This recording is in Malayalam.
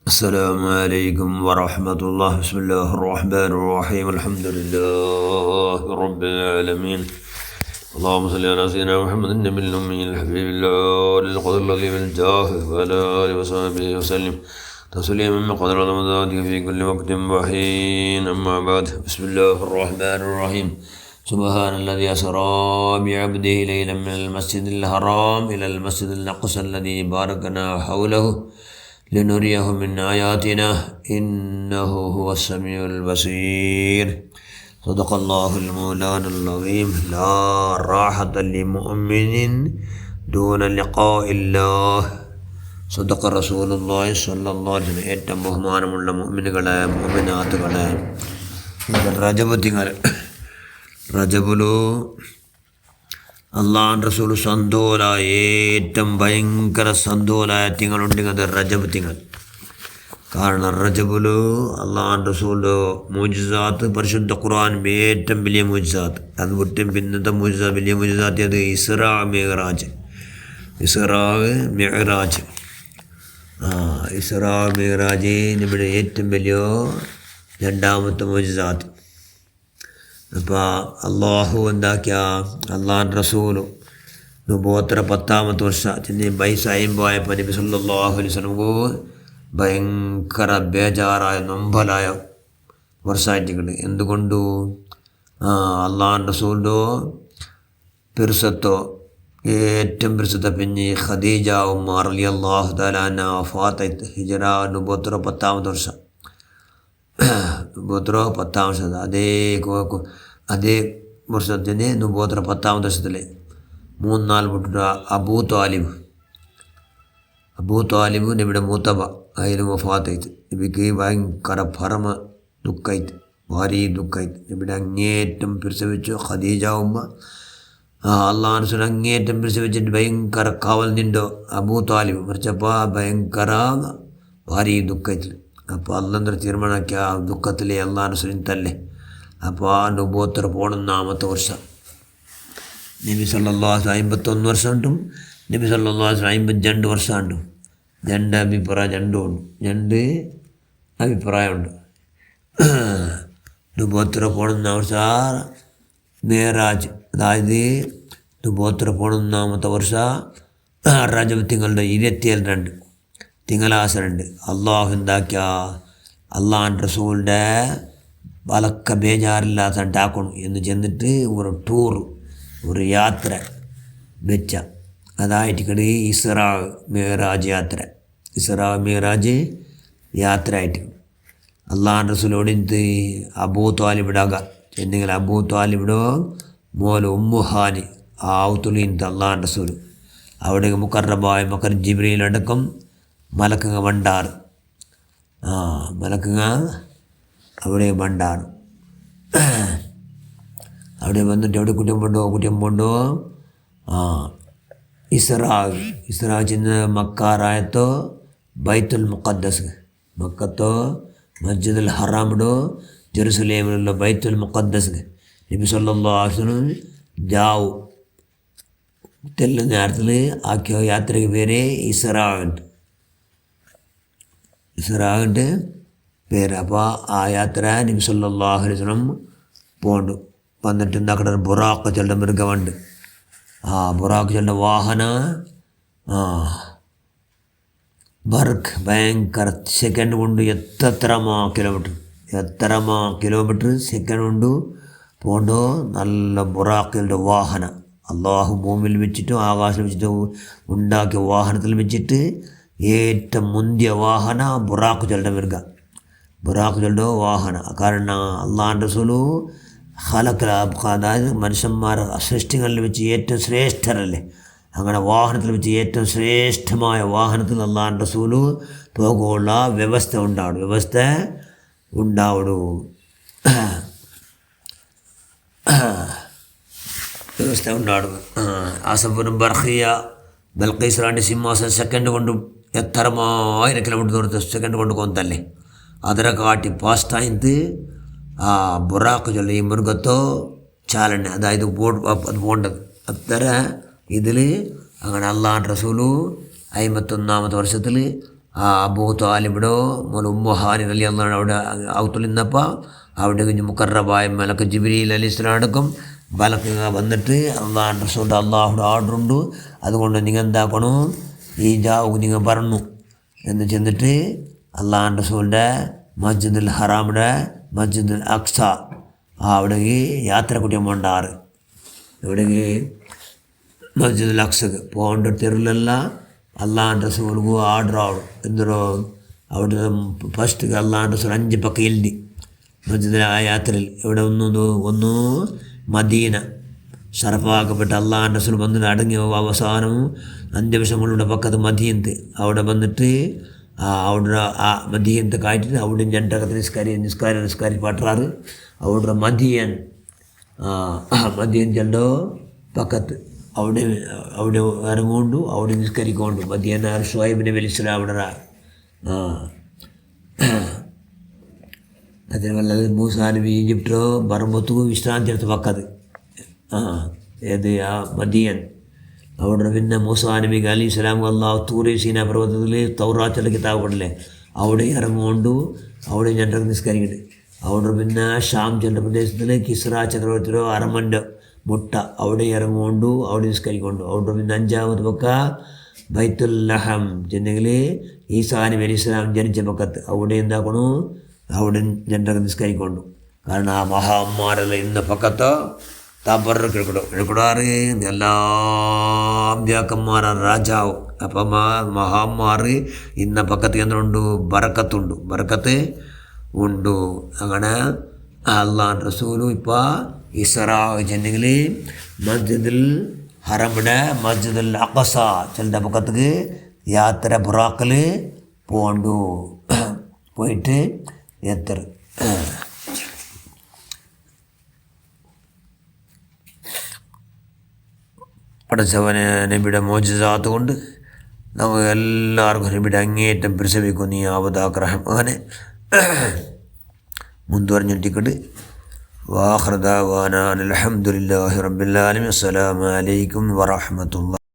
السلام عليكم ورحمة الله. بسم الله الرحمن الرحيم. الحمد لله رب العالمين. اللهم صل على سيدنا محمد النبي الأمي الحبيب الله للقدر الذي بالجاه وعلى آله وصحبه وسلم تسليما من قدر رمضان في كل وقت وحين. أما بعد، بسم الله الرحمن الرحيم. سبحان الذي أسرى بعبده ليلا من المسجد الحرام إلى المسجد الأقصى الذي باركنا حوله لنريه من آياتنا إنه هو السميع البصير. صدق الله المولانا العظيم. لا راحة لمؤمن دون لقاء الله. صدق رسول الله صلى الله عليه وسلم. ഏറ്റവും ബഹുമാനമുള്ള മുഅ്മിനുകളെ മുഅ്മിനാത്തുകളെ, റജബുലു അള്ളാഹ് റസൂൽ സന്തോലായ ഏറ്റവും ഭയങ്കര സന്തോലായ തിങ്ങളുണ്ടെങ്കിൽ അത് റജബ് തിങ്ങൾ. കാരണം റജബുലു അള്ളാഹ് റസൂലിൻ്റെ മുഅ്ജിസാത്ത് പരിശുദ്ധ ഖുർആൻ ഏറ്റവും വലിയ മുഅ്ജിസാത്ത്. അത് വിട്ടും പിന്നത്തെ വലിയ മുഅ്ജിസാത്ത് അത് ഇസ്റാ മിഅ്റാജ്. ഇസ്റാ മിഅ്റാജ് നമ്മുടെ ഏറ്റവും വലിയ രണ്ടാമത്തെ മുഅ്ജിസാത്ത്. അപ്പോൾ അള്ളാഹു എന്താക്കിയ അള്ളാഹ് റസൂല് നുബുവത്തിൻ്റെ 10ാമത്തെ വർഷം ബൈസായപ്പോൾ നബി സല്ലല്ലാഹു അലൈഹി വസല്ലമക്ക് ഭയങ്കര ബേജാറായ നൊമ്പലായ വർഷമായിട്ടുണ്ട്. എന്തുകൊണ്ടു? അള്ളാഹ് റസൂലിൻ്റെ പിർസത്തോ ഏറ്റവും പിർസത്തെ പിന്നെ ഖദീജ ഉമ്മ റളിയല്ലാഹു തആല അൻഹാ വഫാത്തായിട്ട് ഹിജ്റ നുബുവത്തിൻ്റെ 10ാമത്തെ വർഷം. നുബുവത്തിൻ്റെ 10ാം വർഷം അതേ വർഷത്തിന് നുബുവത്തിൻ്റെ 10ാമത്തെ വർഷത്തിൽ 3-4 വിട്ടിട്ട് അബൂ താലിബ് നബിയുടെ മൂത്തബ അതിന് വഫാത്തായിട്ട് നബിക്ക് ഭയങ്കര പരമ ദുഃഖമായിട്ട്, ഭാരി ദുഃഖമായിട്ട് നബിയുടെ അങ്ങേറ്റം പ്രസവിച്ചു ഖദീജ ഉമ്മ. അള്ളാഹു റസൂൽ അങ്ങേറ്റം പ്രസവിച്ചിട്ട് ഭയങ്കര കാവൽ നിണ്ടോ അബൂ താലിബ് മറിച്ചപ്പോൾ ഭയങ്കര ഭാരി ദുഃഖത്തിൽ. അപ്പോൾ അള്ളാഹ് തീരുമാനമാക്കിയ ആ ദുഃഖത്തിലെ അള്ളാഹു റസൂലിന് തല്ലേ. അപ്പോൾ ആ നുബുവത്ത് 11ാമത്തെ വർഷം. നബി സല്ലല്ലാഹു അലൈഹി വസല്ലം 51 വർഷം ഉണ്ടും നബി സല്ലല്ലാഹു അലൈഹി വസല്ലം 52 വർഷം ഉണ്ടും. രണ്ട് അഭിപ്രായമുണ്ട്. നുബുവത്ത് 11ാം വർഷം മേറാജ്, അതായത് നുബുവത്ത് 11ാമത്തെ വർഷം റജബ് തിങ്കളുടെ 27 തിങ്കളാസരുണ്ട്. അള്ളാഹു എന്താക്കിയ അള്ളാഹ് റസൂലിൻ്റെ വളക്ക ബേജാറില്ലാത്ത ഉണ്ടാക്കണം എന്ന് ചെന്നിട്ട് ഒരു ടൂർ, ഒരു യാത്ര വെച്ച. അതായിട്ട് ഇസ്റാ മിഅ്റാജ് യാത്ര. ഇസ്റാ മിഅ്റാജ് യാത്ര ആയിട്ട് അള്ളാഹ് റസൂലോട് ഇത് അബൂ താലിബിടാക എന്നെങ്കിൽ അബൂ താലിബിടോ മോല് ഉമ്മുഹാനി ആവുത്തുളിന്ത് അള്ളാഹ് റസൂൽ അവിടെ മുഖറബായ മക്കർ ജിബ്രീലടക്കം മലക്കങ്ങ ബണ്ടാറ്. മലക്കങ്ങ അവിടെ ബണ്ടാറ്. അവിടെ വന്നിട്ട് അവിടെ കുറ്റം കൊണ്ടോ ഇസ്റാ ചെന്ന് മക്കാറായത്തോ ബൈത്തുൽ മുഖദ്ദസ്, മക്കത്തോ മസ്ജിദുൽ ഹറാമിടോ ജെറുസലേമിലുള്ള ബൈത്തുൽ മുഖദ്ദസ് നബി സല്ലല്ലാഹു അലൈഹി വസല്ലം ജാവു തെല്ല നേരത്തിൽ ആക്കിയ യാത്രയ്ക്ക് പേര് ഇസ്റാണ്ട് പേര്. അപ്പോൾ ആ യാത്ര നബി സല്ലല്ലാഹു അലൈഹി വസല്ലം പോണ്ട് വന്നിട്ട് എന്താക്കണ ബുറാഖ് ചെല്ലുന്ന മൃഗമുണ്ട്. ബുറാഖ് ചെല്ലുന്ന വാഹന ബർക്ക് ഭയങ്കര സെക്കൻഡ് കൊണ്ട് എത്രമാ കിലോമീറ്റർ സെക്കൻഡ് കൊണ്ട് പോണ്ടോ. നല്ല ബുറാഖിൻ്റെ വാഹന അള്ളാഹു ഭൂമിയിൽ വെച്ചിട്ട് ആകാശം വെച്ചിട്ട് ഉണ്ടാക്കിയ വാഹനത്തിൽ വെച്ചിട്ട് ഏറ്റവും മുന്തിയ വാഹന ബുറാഖ് ചെല്ലുന്ന മൃഗം, ബുറാഖ് ചെല്ലുന്ന വാഹന. കാരണം അള്ളാഹ് റസൂലു ഖലഖൽ, അതായത് മനുഷ്യന്മാർ സൃഷ്ടികളിൽ വെച്ച് ഏറ്റവും ശ്രേഷ്ഠരല്ലേ. അങ്ങനെ വാഹനത്തിൽ വെച്ച് ഏറ്റവും ശ്രേഷ്ഠമായ വാഹനത്തിൽ അള്ളാഹ് റസൂല് പോകുള്ള വ്യവസ്ഥ ഉണ്ടാടും. ആസഫുൻ ബർഖിയ ബൽഖീസ്റാൻ്റെ സിംഹാസനം സെക്കൻഡ് കൊണ്ട് എത്രമായിരം കിലോമീറ്റർ ദൂരത്തെ സെക്കൻഡ് കൊണ്ട് കൊന്തല്ലേ. ಅದರ ಕಾಟಿ ಪಾಸ್ತಾಯಿಂದು ಆ ಬುರಾಕ್ ಜೊಲ್ಲೆ ಈ ಮೃಗತ್ತೋ ಚಾಲನೆ ಅದಾയത് അത് പോണ്ടത് അത്തര ഇതിൽ അങ്ങനെ അള്ളാഹ് റസൂല് 51ാമത്തെ വർഷത്തിൽ അബൂ താലിബിടോ മോലെ ഉമ്മഹാനി റളിയല്ലാഹു അവിടെ ഔത്തിൽ നിന്നപ്പോൾ അവിടെ കഴിഞ്ഞ് മുക്കറബായ മലക്ക് ജിബ്രീൽ അലൈഹിസ്സലാം അടക്കം മലക്ക് വന്നിട്ട് അള്ളാഹുവിൻ്റെ റസൂലിൻ്റെ അള്ളാഹുടെ ഓർഡറുണ്ട്, അതുകൊണ്ട് നിങ്ങൾ എന്താക്കണു ഈ ജാവു നിങ്ങൾ പറഞ്ഞു എന്ന് ചെന്നിട്ട് അള്ളാഹുവിൻ്റെ റസൂലിൻ്റെ മസ്ജിദുൽ ഹറാമിടെ മസ്ജിദുൽ അക്സ അവിടേക്ക് യാത്ര കുട്ടിയെ കൊണ്ടാറ്. എവിടേക്ക്? മസ്ജിദുൽ അക്സക്ക് പോകേണ്ട തെരുവിലല്ല അള്ളാഹുവിൻ്റെ റസൂലിക്ക് ഓർഡർ ആവും. എന്തോ അവിടെ ഫസ്റ്റ് അള്ളാഹുവിൻ്റെ റസൂൽ 5 പക്ക എഴുതി മസ്ജിദിൽ ആ യാത്രയിൽ. ഇവിടെ ഒന്ന് മദീന ഷറഫാക്കപ്പെട്ട അള്ളാഹുവിൻ്റെ റസൂൽ വന്നിട്ട് അടങ്ങിയ അവസാനം 5 വർഷങ്ങളുടെ പക്കത്ത് മദീനത്ത് അവിടെ വന്നിട്ട് അവിടെ ആ മദീനത്തെ കാറ്റിട്ട് അവിടെ 2 നിസ്കാരി പട്ടാറ് അവിടെ മദീൻ ചെണ്ടോ പക്കത്ത് അവിടെ ഇറങ്ങുകൊണ്ടു അവിടെ നിസ്കരിക്കൊണ്ടു മദീന ഷുഐബ് നബി അലൈഹിസ്സലാം അവിടെ അതേപോലെ മൂസാ നബി ഈജിപ്റ്റോ പറമ്പത്തു വിശ്രാന്തി എടുത്ത് പക്കത്ത് ഏത് ആ മദീൻ അവിടെ. പിന്നെ മൂസാ നബി അലൈഹി സ്വലാം അള്ളാഹു തൂറി സീന പർവ്വതത്തിൽ തൗറാത്തുള്ള കിതാബ് പടില്ലേ അവിടെ ഇറങ്ങുകൊണ്ടു അവിടെ ഞണ്ടൊക്കെ നിസ്കരിക്കുന്നുണ്ട്. അവിടെ പിന്നെ ഷാം ചെണ്ട പ്രദേശത്തിൽ കിസ്ര ചക്രവർത്തിയോ അറമൻ്റെ മുട്ട അവിടെ ഇറങ്ങുകൊണ്ടു അവിടെ നിസ്കരിക്കൊണ്ടു. അവിടെ പിന്നെ 5ാമത് പക്ക ബൈത്തുൽ ലഹം ചെന്നെങ്കിൽ ഈസാ നബി അലൈഹി സ്വലാം ജനിച്ച പക്കത്ത് അവിടെ എന്താക്കണു അവിടെ ഞണ്ടൊക്കെ നിസ്കരിക്കൊണ്ടു. കാരണം ആ മഹാന്മാരെല്ലാം ഇന്ന പക്കത്ത് തബറക്ക് എടുക്കൂടാറ് എല്ലാ അമ്പ്യാക്കന്മാരാണ് രാജാവ്. അപ്പം ആ മഹാന്മാർ ഇന്ന പക്കത്ത് എന്തുണ്ട് ബറക്കത്ത് ഉണ്ട്. അങ്ങനെ അള്ളാഹുവിൻ്റെ റസൂലും ഇപ്പോൾ ഇസ്റാ ചെന്നെങ്കിൽ മസ്ജിദുൽ ഹറമിടെ മസ്ജിദുൽ അഖസ ചെല്ലുന്ന പക്കത്തേക്ക് യാത്ര ബുറാക്കിൽ പോയിട്ട് എത്ര പടച്ചവന് നബിയുടെ മോചിതാത്ത് കൊണ്ട് നമുക്ക് എല്ലാവർക്കും നബിയുടെ അങ്ങേയറ്റം പരിശ്രമിക്കും. നീ ആവതാക്ക് റഹ്മാനെ മുൻപറഞ്ഞിട്ടിക്കട്ട്. വാഖിറു ദഅ്വാനാ അൽഹംദുലില്ലാഹി റബ്ബിൽ ആലമീൻ. അസ്സലാമു അലൈക്കും വറഹ്മത്തുള്ളാഹി.